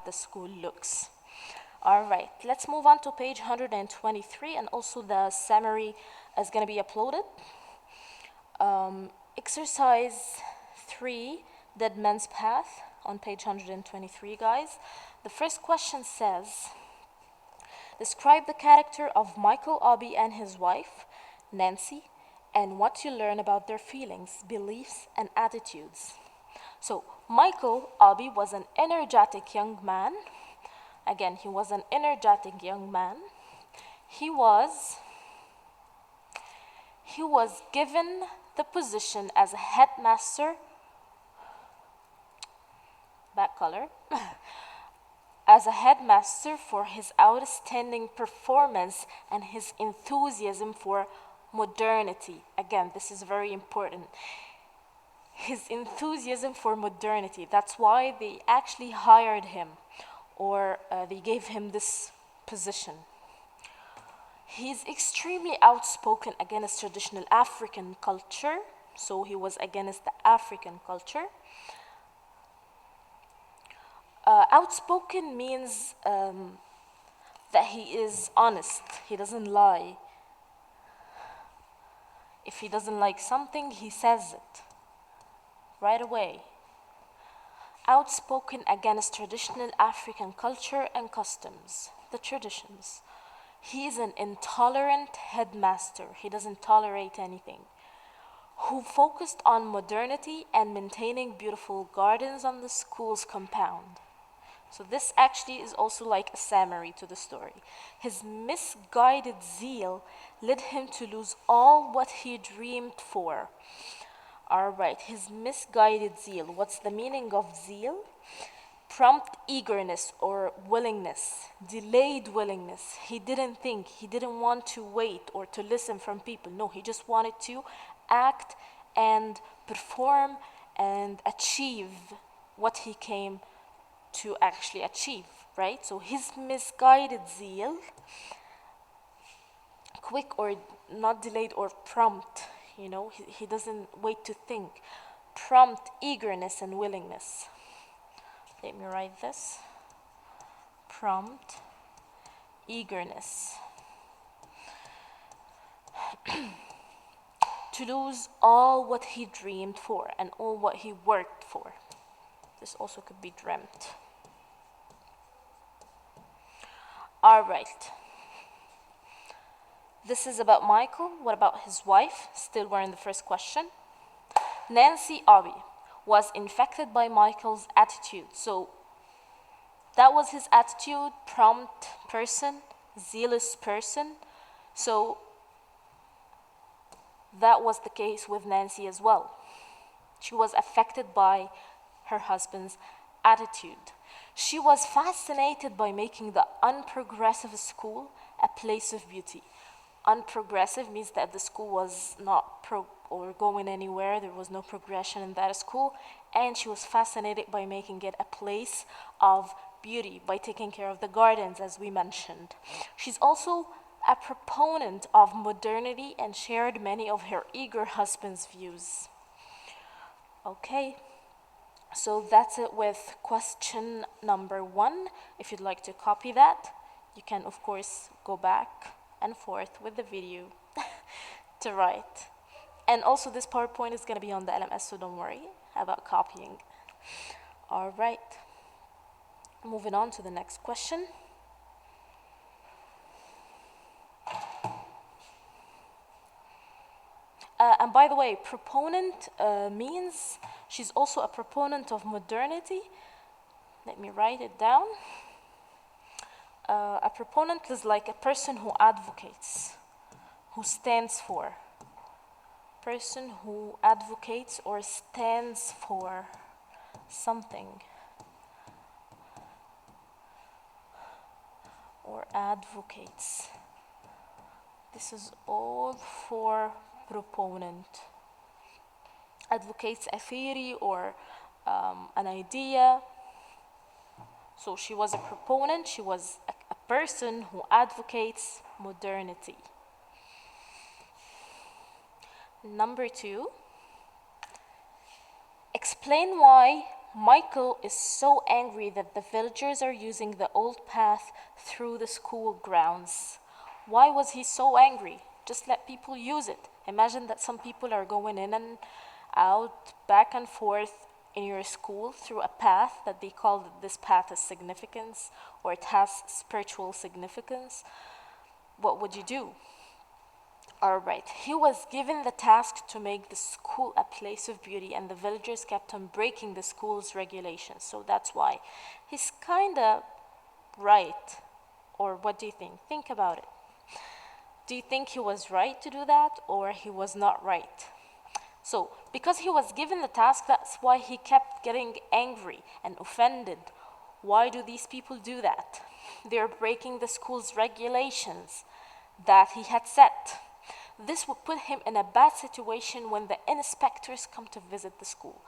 the school looks. All right, let's move on to page 123, and also the summary is going to be uploaded. Exercise 3, Dead Man's Path, on page 123, guys. The first question says, describe the character of Michael Obi and his wife, Nancy, and what you learn about their feelings, beliefs, and attitudes. So, Michael Obi was an energetic young man. Again, he was an energetic young man. He was given the position as a headmaster, back color, as a headmaster for his outstanding performance and his enthusiasm for modernity. Again, this is very important. His enthusiasm for modernity. That's why they actually hired him, or they gave him this position. He's extremely outspoken against traditional African culture. So he was against the African culture. Outspoken means that he is honest. He doesn't lie. If he doesn't like something, he says it right away. Outspoken against traditional African culture and customs, the traditions. He is an intolerant headmaster. He doesn't tolerate anything. Who focused on modernity and maintaining beautiful gardens on the school's compound. So this actually is also like a summary to the story. His misguided zeal led him to lose all what he dreamed for. All right, his misguided zeal. What's the meaning of zeal? Prompt eagerness or willingness, delayed willingness. He didn't think, he didn't want to wait or to listen from people. No, he just wanted to act and perform and achieve what he came to actually achieve, right? So his misguided zeal, quick or not delayed or prompt, he doesn't wait to think. Prompt eagerness and willingness. Let me write this. Prompt eagerness. To lose all what he dreamed for and all what he worked for. This also could be dreamt. All right. This is about Michael. What about his wife? Still we're in the first question. Nancy Obi was infected by Michael's attitude. So that was his attitude, prompt person, zealous person. So that was the case with Nancy as well. She was affected by her husband's attitude. She was fascinated by making the unprogressive school a place of beauty. Unprogressive means that the school was not going anywhere. There was no progression in that school. And she was fascinated by making it a place of beauty, by taking care of the gardens, as we mentioned. She's also a proponent of modernity and shared many of her eager husband's views. Okay, so that's it with question number 1. If you'd like to copy that, you can of course go back and forth with the video to write. And also this PowerPoint is going to be on the LMS, so don't worry about copying. All right, moving on to the next question. And by the way, proponent means she's also a proponent of modernity. Let me write it down. A proponent is like a person who advocates, who stands for. Person who advocates or stands for something. Or advocates. This is all for proponent. Advocates a theory or an idea. So she was a proponent, she was a person who advocates modernity. Number 2, explain why Michael is so angry that the villagers are using the old path through the school grounds. Why was he so angry? Just let people use it. Imagine that some people are going in and out, back and forth in your school through a path that they call that this path has significance or it has spiritual significance. What would you do? All right, he was given the task to make the school a place of beauty, and the villagers kept on breaking the school's regulations. So that's why he's kind of right. Or what do you think? Think about it. Do you think he was right to do that, or he was not right? So, because he was given the task, that's why he kept getting angry and offended. Why do these people do that? They're breaking the school's regulations that he had set. This would put him in a bad situation when the inspectors come to visit the school.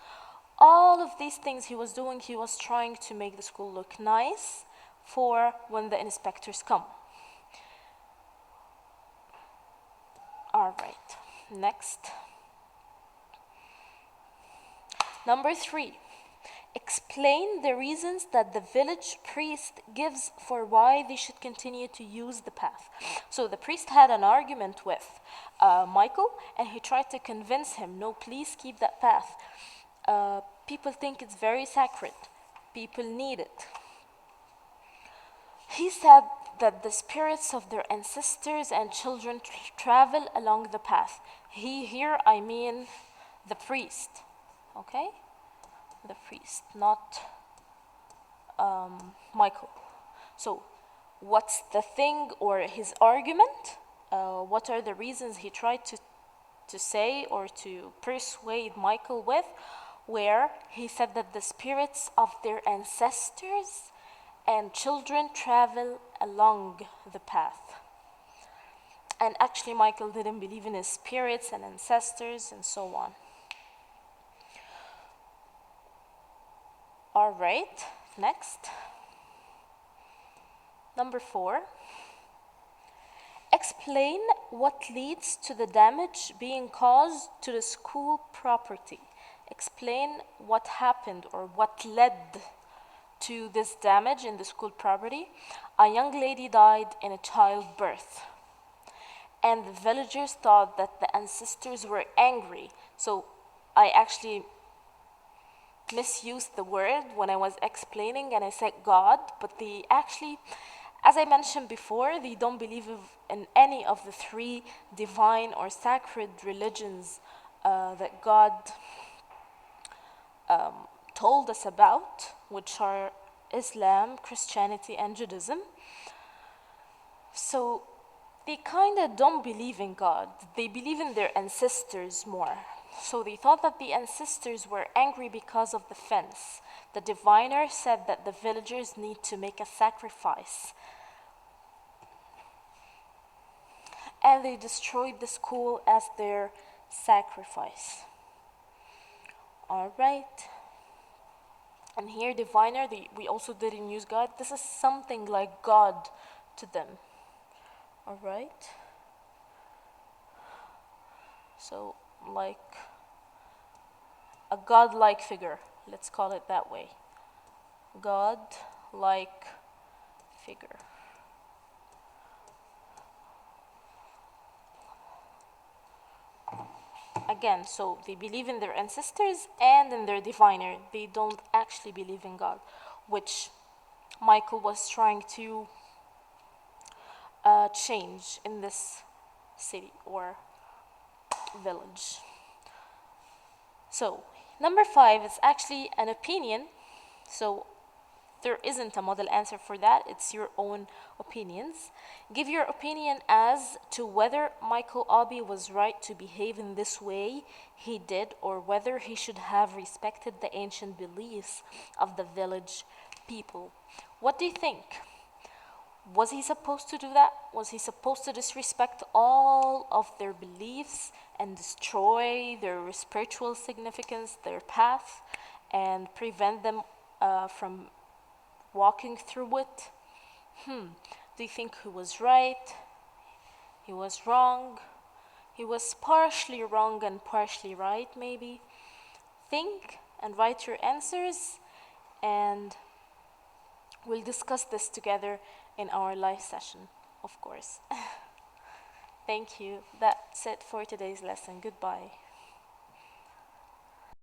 All of these things he was doing, he was trying to make the school look nice for when the inspectors come. All right, next. Number 3, explain the reasons that the village priest gives for why they should continue to use the path. So the priest had an argument with Michael, and he tried to convince him, no, please keep that path. People think it's very sacred. People need it. He said that the spirits of their ancestors and children travel along the path. Here I mean the priest. Okay? The priest, not Michael. So, what's the thing or his argument? What are the reasons he tried to say or to persuade Michael with? Where he said that the spirits of their ancestors and children travel along the path. And actually, Michael didn't believe in his spirits and ancestors and so on. All right, next. Number 4, explain what leads to the damage being caused to the school property. Explain what happened or what led to this damage in the school property. A young lady died in a childbirth, and the villagers thought that the ancestors were angry. So I actually misused the word when I was explaining, and I said God, but they actually, as I mentioned before, they don't believe in any of the 3 divine or sacred religions that God told us about, which are Islam, Christianity, and Judaism. So they kind of don't believe in God. They believe in their ancestors more. So they thought that the ancestors were angry because of the fence. The diviner said that the villagers need to make a sacrifice. And they destroyed the school as their sacrifice. All right. And here, diviner, we also didn't use God. This is something like God to them. All right. So, like a God-like figure. Let's call it that way. God-like figure. Again, so they believe in their ancestors and in their diviner. They don't actually believe in God, which Michael was trying to change in this city or village. So, number 5 is actually an opinion. So, there isn't a model answer for that. It's your own opinions. Give your opinion as to whether Michael Obi was right to behave in this way he did, or whether he should have respected the ancient beliefs of the village people. What do you think? Was he supposed to do that? Was he supposed to disrespect all of their beliefs and destroy their spiritual significance, their path, and prevent them from walking through it? Do you think he was right? He was wrong? He was partially wrong and partially right, maybe? Think and write your answers. and we'll discuss this together in our live session, of course. Thank you. That's it for today's lesson. Goodbye.